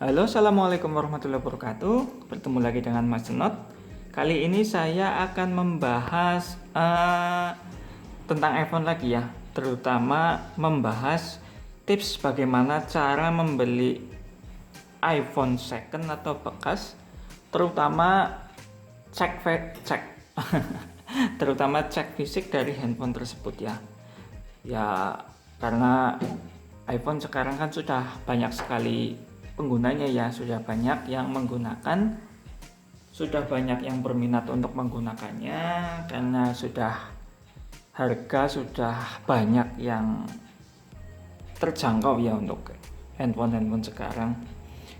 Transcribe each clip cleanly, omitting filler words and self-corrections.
Halo, assalamualaikum warahmatullahi wabarakatuh. Bertemu lagi dengan Mas Senot. Kali ini saya akan membahas tentang iPhone lagi ya, terutama membahas tips bagaimana cara membeli iPhone second atau bekas, terutama cek terutama cek fisik dari handphone tersebut ya. Ya, karena iPhone sekarang kan sudah banyak sekali penggunanya ya, sudah banyak yang menggunakan, sudah banyak yang berminat untuk menggunakannya karena harga sudah banyak yang terjangkau ya untuk handphone sekarang.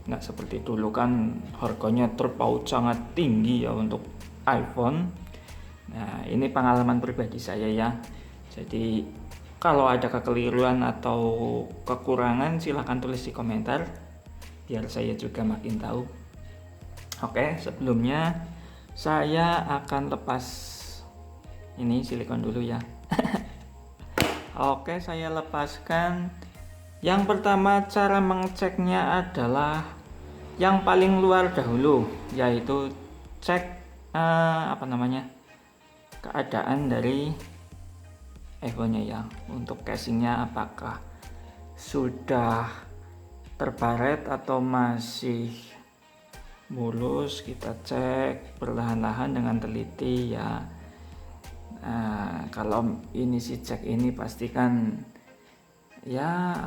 Nggak seperti dulu kan harganya terpaut sangat tinggi ya untuk iPhone. Nah, ini pengalaman pribadi saya ya. Jadi kalau ada kekeliruan atau kekurangan silahkan tulis di komentar biar saya juga makin tahu. Oke, sebelumnya saya akan lepas ini silikon dulu ya. Oke, saya lepaskan. Yang pertama cara mengeceknya adalah yang paling luar dahulu, yaitu cek keadaan dari iPhone-nya ya. Untuk casingnya apakah sudah terbaret atau masih mulus, kita cek perlahan-lahan dengan teliti ya. Nah, kalau ini si cek ini pastikan ya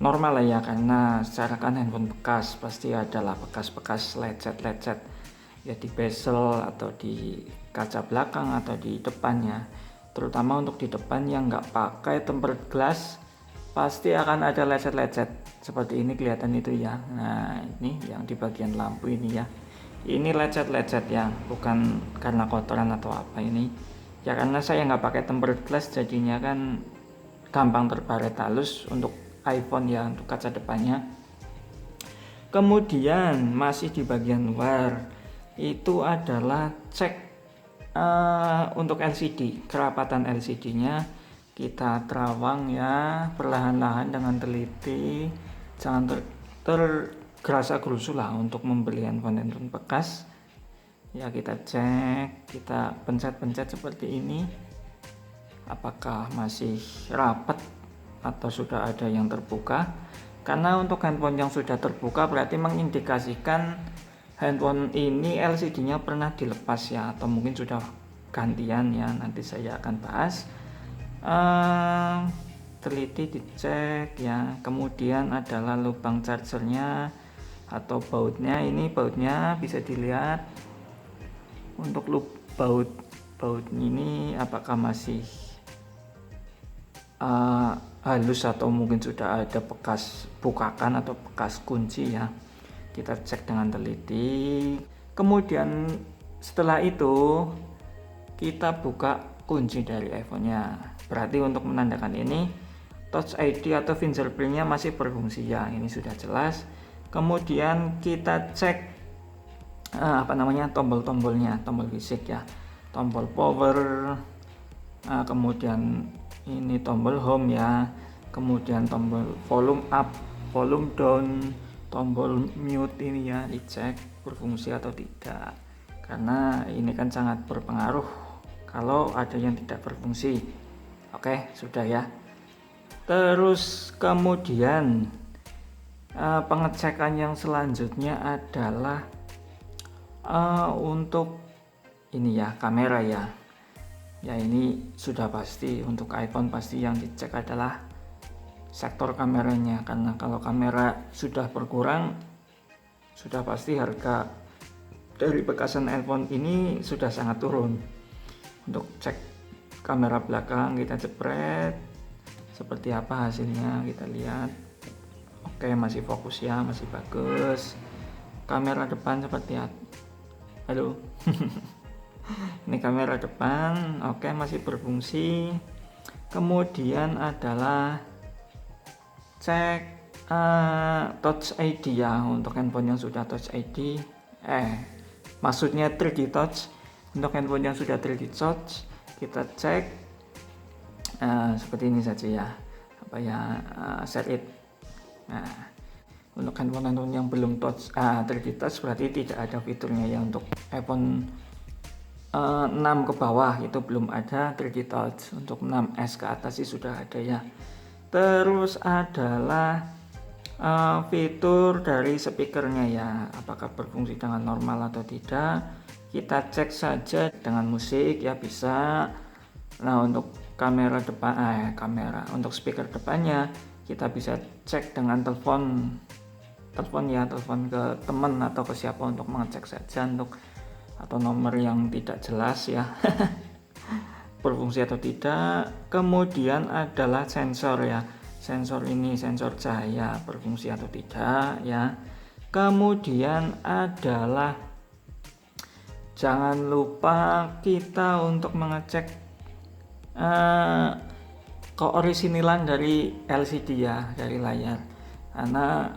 normal lah ya, karena secara kan handphone bekas pasti adalah bekas-bekas lecet-lecet ya di bezel atau di kaca belakang atau di depannya. Terutama untuk di depan yang nggak pakai tempered glass pasti akan ada lecet-lecet seperti ini, kelihatan itu ya. Nah, ini yang di bagian lampu ini ya, ini lecet-lecet ya, bukan karena kotoran atau apa ini ya, karena saya nggak pakai tempered glass jadinya kan gampang terbaret halus untuk iPhone ya, untuk kaca depannya. Kemudian masih di bagian luar itu adalah cek untuk LCD, kerapatan LCD-nya kita terawang ya perlahan-lahan dengan teliti, jangan tergerasa-gerusu lah untuk membeli handphone bekas ya. Kita cek, kita pencet-pencet seperti ini, apakah masih rapat atau sudah ada yang terbuka. Karena untuk handphone yang sudah terbuka berarti mengindikasikan handphone ini LCD-nya pernah dilepas ya, atau mungkin sudah gantian ya, nanti saya akan bahas. Teliti dicek ya. Kemudian adalah lubang chargernya atau bautnya. Ini bautnya bisa dilihat untuk baut ini apakah masih halus atau mungkin sudah ada bekas bukakan atau bekas kunci ya. Kita cek dengan teliti. Kemudian setelah itu kita buka kunci dari iPhone-nya. Berarti untuk menandakan ini Touch ID atau fingerprint-nya masih berfungsi ya. Ini sudah jelas. Kemudian kita cek tombol-tombolnya, tombol fisik ya. Tombol power, kemudian ini tombol home ya. Kemudian tombol volume up, volume down, tombol mute ini ya, dicek berfungsi atau tidak, karena ini kan sangat berpengaruh kalau ada yang tidak berfungsi. Oke, sudah ya. Terus kemudian pengecekan yang selanjutnya adalah untuk ini ya, kamera ya. Ya, ini sudah pasti untuk iPhone pasti yang dicek adalah sektor kameranya, karena kalau kamera sudah berkurang sudah pasti harga dari bekasan iPhone ini sudah sangat turun. Untuk cek kamera belakang kita jepret seperti apa hasilnya, kita lihat. Oke, masih fokus ya, masih bagus. Kamera depan seperti apa? Halo. Ini kamera depan, oke, masih berfungsi. Kemudian adalah cek Touch ID ya, untuk handphone yang sudah Touch ID, maksudnya 3D Touch. Untuk handphone yang sudah 3D Touch kita cek seperti ini saja ya, set it. Nah, Untuk handphone yang belum touch 3D touch berarti tidak ada fiturnya ya. Untuk iPhone 6 ke bawah itu belum ada 3D touch. Untuk 6s ke atas sih sudah ada ya. Terus adalah fitur dari speakernya ya, apakah berfungsi dengan normal atau tidak. Kita cek saja dengan musik ya, bisa. Nah, untuk kamera depan untuk speaker depannya kita bisa cek dengan telepon ke teman atau ke siapa untuk mengecek saja atau nomor yang tidak jelas ya berfungsi atau tidak. Kemudian adalah sensor ya, sensor cahaya berfungsi atau tidak ya. Kemudian adalah jangan lupa kita untuk mengecek keorisinalan dari LCD ya, dari layar, karena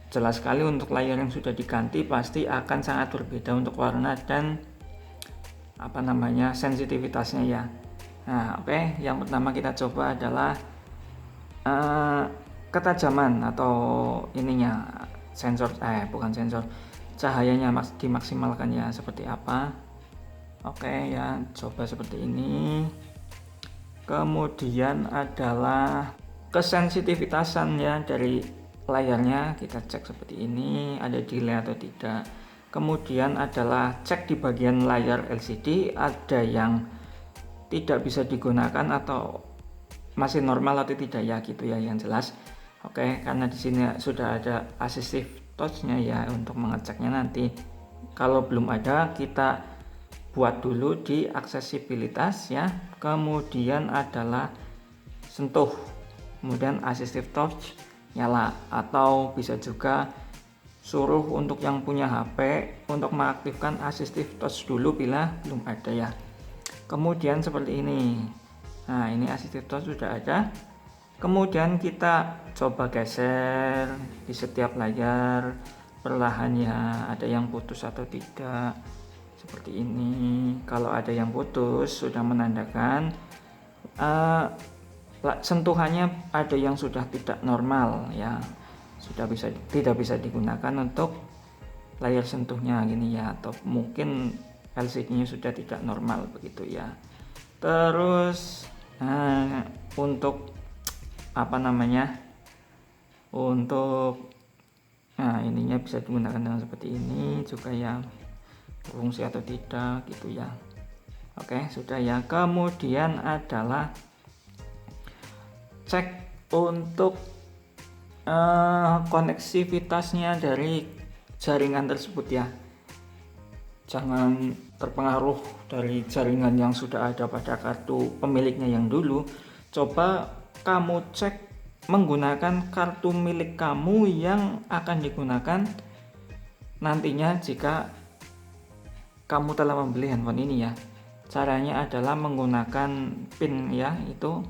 jelas sekali untuk layar yang sudah diganti pasti akan sangat berbeda untuk warna dan sensitivitasnya ya. Nah, oke. Yang pertama kita coba adalah ketajaman atau cahayanya dimaksimalkan ya, seperti apa. Oke ya, coba seperti ini. Kemudian adalah kesensitivitasan ya dari layarnya, kita cek seperti ini, ada delay atau tidak. Kemudian adalah cek di bagian layar LCD, ada yang tidak bisa digunakan atau masih normal atau tidak ya, gitu ya yang jelas. Oke, karena di sini sudah ada assistive touch-nya ya untuk mengeceknya nanti. Kalau belum ada, kita buat dulu di aksesibilitas ya. Kemudian adalah sentuh, kemudian assistive touch nyala, atau bisa juga suruh untuk yang punya HP untuk mengaktifkan assistive touch dulu bila belum ada ya. Kemudian seperti ini. Nah, ini assistive touch sudah ada. Kemudian kita coba geser di setiap layar perlahan ya, ada yang putus atau tidak. Seperti ini. Kalau ada yang putus sudah menandakan sentuhannya ada yang sudah tidak normal ya, tidak bisa digunakan untuk layar sentuhnya gini ya, atau mungkin LCD-nya sudah tidak normal begitu ya. Terus untuk ininya bisa digunakan dengan seperti ini juga ya, fungsi atau tidak gitu ya. Oke, sudah ya. Kemudian adalah cek untuk koneksivitasnya dari jaringan tersebut ya. Jangan terpengaruh dari jaringan yang sudah ada pada kartu pemiliknya yang dulu. Coba kamu cek menggunakan kartu milik kamu yang akan digunakan nantinya jika kamu telah membeli handphone ini ya. Caranya adalah menggunakan pin ya, itu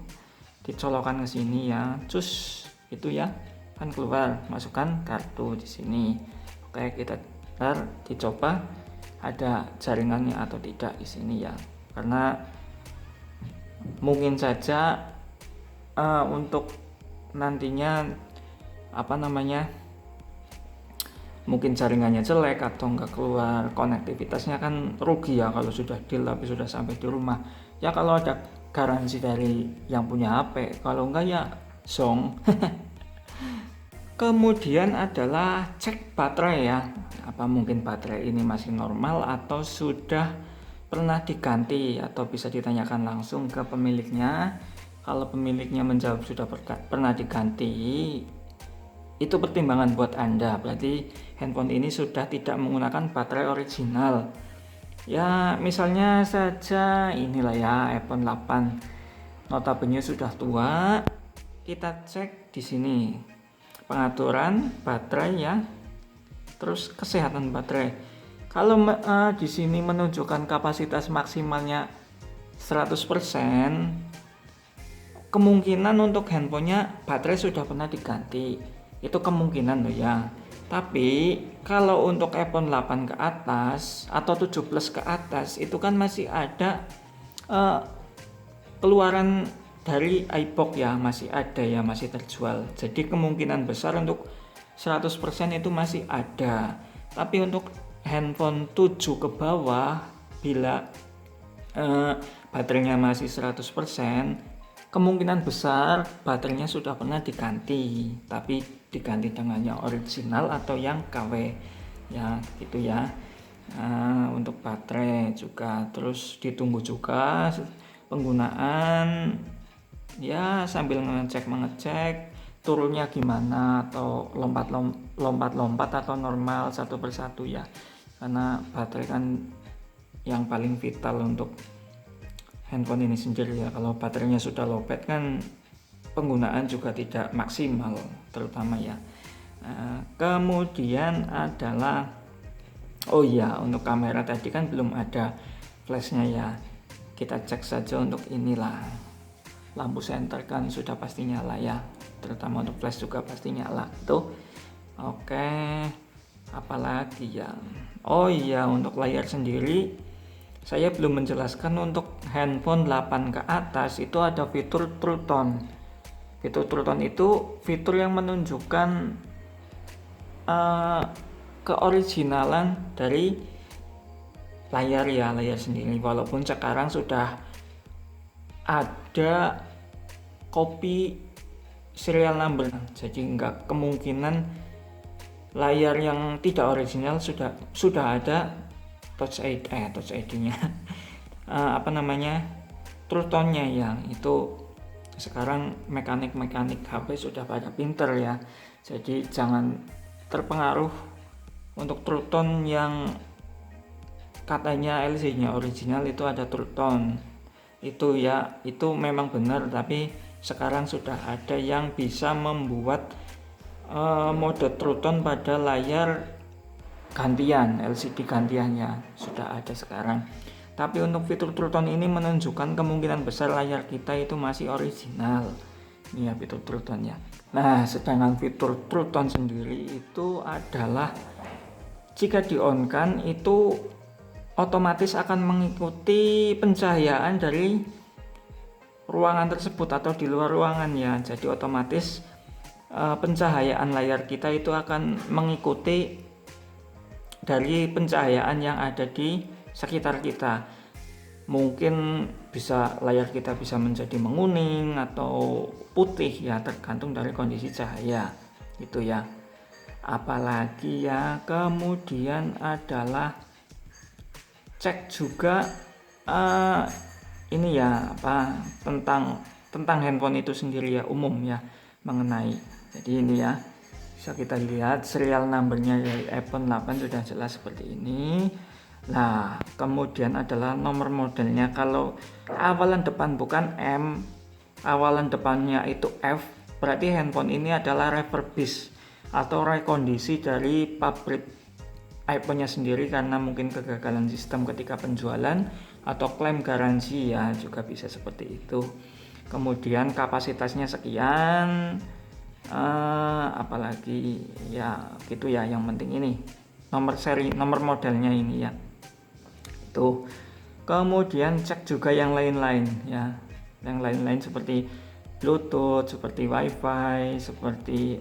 dicolokkan ke sini ya, cus itu ya, kan keluar, masukkan kartu di sini. Oke, kita dicoba ada jaringannya atau tidak di sini ya, karena mungkin saja untuk nantinya mungkin jaringannya jelek atau enggak keluar, konektivitasnya kan rugi ya kalau sudah deal tapi sudah sampai di rumah ya. Kalau ada garansi dari yang punya HP, kalau enggak ya zong. Kemudian adalah cek baterai ya, apa mungkin baterai ini masih normal atau sudah pernah diganti, atau bisa ditanyakan langsung ke pemiliknya. Kalau pemiliknya menjawab sudah pernah diganti, itu pertimbangan buat Anda, berarti handphone ini sudah tidak menggunakan baterai original ya. Misalnya saja inilah ya, iPhone 8 notabene sudah tua. Kita cek di sini pengaturan baterai ya, terus kesehatan baterai. Kalau di sini menunjukkan kapasitas maksimalnya 100%, kemungkinan untuk handphonenya baterai sudah pernah diganti. Itu kemungkinan loh ya. Tapi kalau untuk iPhone 8 ke atas atau 17 ke atas itu kan masih ada keluaran dari iBox ya, masih ada ya, masih terjual. Jadi kemungkinan besar untuk 100% itu masih ada. Tapi untuk handphone 7 ke bawah, bila baterainya masih 100%, kemungkinan besar baterainya sudah pernah diganti, tapi diganti dengan yang original atau yang KW ya, gitu ya. Untuk baterai juga terus ditunggu juga penggunaan ya, sambil mengecek turunnya gimana, atau lompat atau normal satu persatu ya, karena baterai kan yang paling vital untuk handphone ini sendiri ya. Kalau baterainya sudah lowbat kan penggunaan juga tidak maksimal terutama ya. Kemudian adalah untuk kamera tadi kan belum ada flashnya ya, kita cek saja untuk inilah. Lampu senter kan sudah pasti nyala ya, terutama untuk flash juga pasti nyala tuh. Oke, apalagi ya, untuk layar sendiri saya belum menjelaskan. Untuk handphone 8 ke atas itu ada fitur True Tone. Fitur True Tone itu fitur yang menunjukkan keoriginalan dari layar sendiri, walaupun sekarang sudah ada kopi serial number, jadi enggak kemungkinan layar yang tidak original sudah ada touch ID-nya True Tone-nya ya. Itu sekarang mekanik HP sudah pada pinter ya, jadi jangan terpengaruh untuk True Tone yang katanya LC-nya original itu ada True Tone itu ya. Itu memang benar, tapi sekarang sudah ada yang bisa membuat mode True Tone pada layar gantian, LCD gantiannya sudah ada sekarang. Tapi untuk fitur True Tone ini menunjukkan kemungkinan besar layar kita itu masih original. Ini ya fitur True Tone ya. Nah, sedangkan fitur True Tone sendiri itu adalah jika di-on-kan itu otomatis akan mengikuti pencahayaan dari ruangan tersebut atau di luar ruangan ya. Jadi otomatis pencahayaan layar kita itu akan mengikuti dari pencahayaan yang ada di sekitar kita. Mungkin layar kita bisa menjadi menguning atau putih ya, tergantung dari kondisi cahaya itu ya. Apalagi ya, kemudian adalah cek juga tentang handphone itu sendiri ya, umum ya, mengenai. Jadi ini ya, bisa kita lihat serial numbernya dari iPhone 8 sudah jelas seperti ini. Nah, kemudian adalah nomor modelnya. Kalau awalan depan bukan M, awalan depannya itu F, berarti handphone ini adalah refurbish atau rekondisi dari pabrik iPhone-nya sendiri, karena mungkin kegagalan sistem ketika penjualan atau klaim garansi ya, juga bisa seperti itu. Kemudian kapasitasnya sekian, apalagi ya gitu ya, yang penting ini nomor modelnya ini ya. Tuh. Kemudian cek juga yang lain-lain ya. Yang lain-lain seperti Bluetooth, seperti WiFi, seperti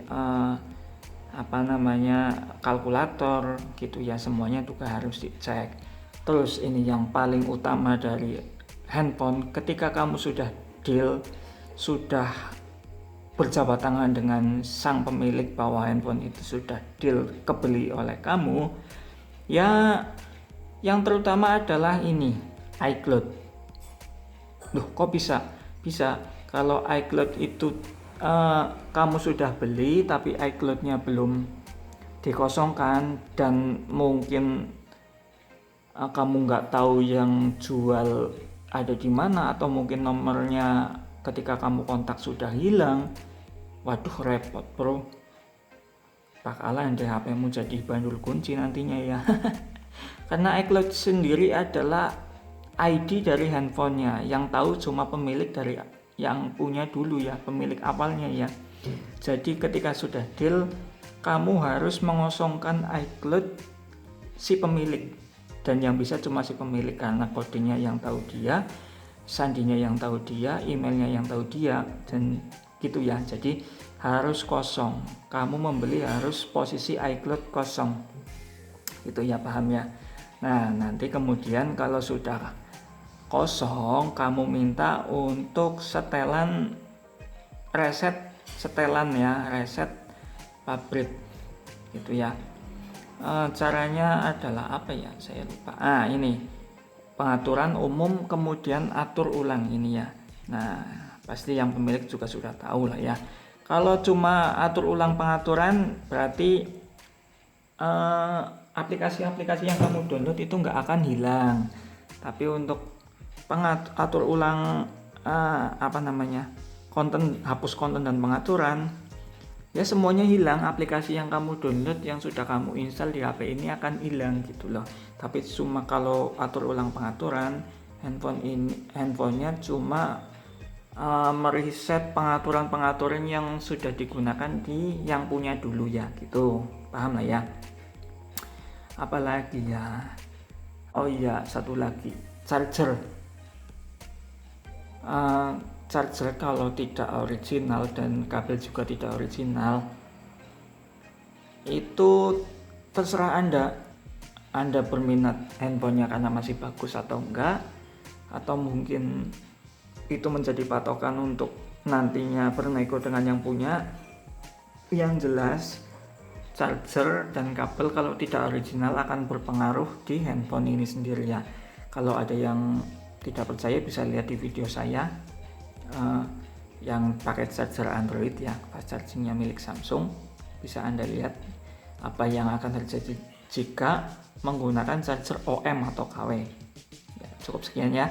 kalkulator gitu ya, semuanya juga harus dicek. Terus ini yang paling utama dari handphone, ketika kamu sudah deal, sudah berjabat tangan dengan sang pemilik bahwa handphone itu sudah deal kebeli oleh kamu ya, yang terutama adalah ini iCloud. Loh, kok bisa kalau iCloud itu kamu sudah beli tapi iCloud-nya belum dikosongkan, dan mungkin kamu nggak tahu yang jual ada di mana, atau mungkin nomornya ketika kamu kontak sudah hilang. Waduh, repot bro, bakalan deh HP-mu jadi bandul kunci nantinya ya. Karena iCloud sendiri adalah ID dari handphonenya, yang tahu cuma pemilik dari yang punya dulu ya, pemilik awalnya ya. Jadi ketika sudah deal, kamu harus mengosongkan iCloud si pemilik, dan yang bisa cuma si pemilik, karena kodenya yang tahu dia, sandinya yang tahu dia, emailnya yang tahu dia, dan gitu ya. Jadi harus kosong, kamu membeli harus posisi iCloud kosong, itu ya, paham ya. Nah nanti kemudian kalau sudah kosong, kamu minta untuk setelan reset pabrik gitu ya. Caranya adalah apa ya, saya lupa. Ini pengaturan umum kemudian atur ulang ini ya. Nah pasti yang pemilik juga sudah tahu lah ya. Kalau cuma atur ulang pengaturan berarti aplikasi-aplikasi yang kamu download itu nggak akan hilang. Tapi untuk atur ulang konten, hapus konten dan pengaturan, ya semuanya hilang. Aplikasi yang kamu download, yang sudah kamu install di HP ini akan hilang gitu loh. Tapi cuma kalau atur ulang pengaturan, handphonenya cuma mereset pengaturan yang sudah digunakan di yang punya dulu ya gitu, paham lah ya. Apalagi ya, oh iya satu lagi, charger. Charger kalau tidak original dan kabel juga tidak original, itu terserah Anda berminat handphonenya karena masih bagus atau enggak, atau mungkin itu menjadi patokan untuk nantinya bernego dengan yang punya. Yang jelas charger dan kabel kalau tidak original akan berpengaruh di handphone ini sendiri ya. Kalau ada yang tidak percaya bisa lihat di video saya yang pakai charger Android ya, fast chargingnya milik Samsung. Bisa Anda lihat apa yang akan terjadi jika menggunakan charger OM atau KW ya. Cukup sekian ya.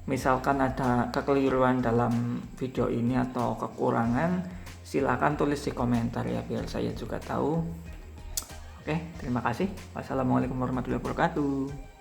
Misalkan ada kekeliruan dalam video ini atau kekurangan, silakan tulis di komentar ya biar saya juga tahu. Oke, terima kasih. Wassalamualaikum warahmatullahi wabarakatuh.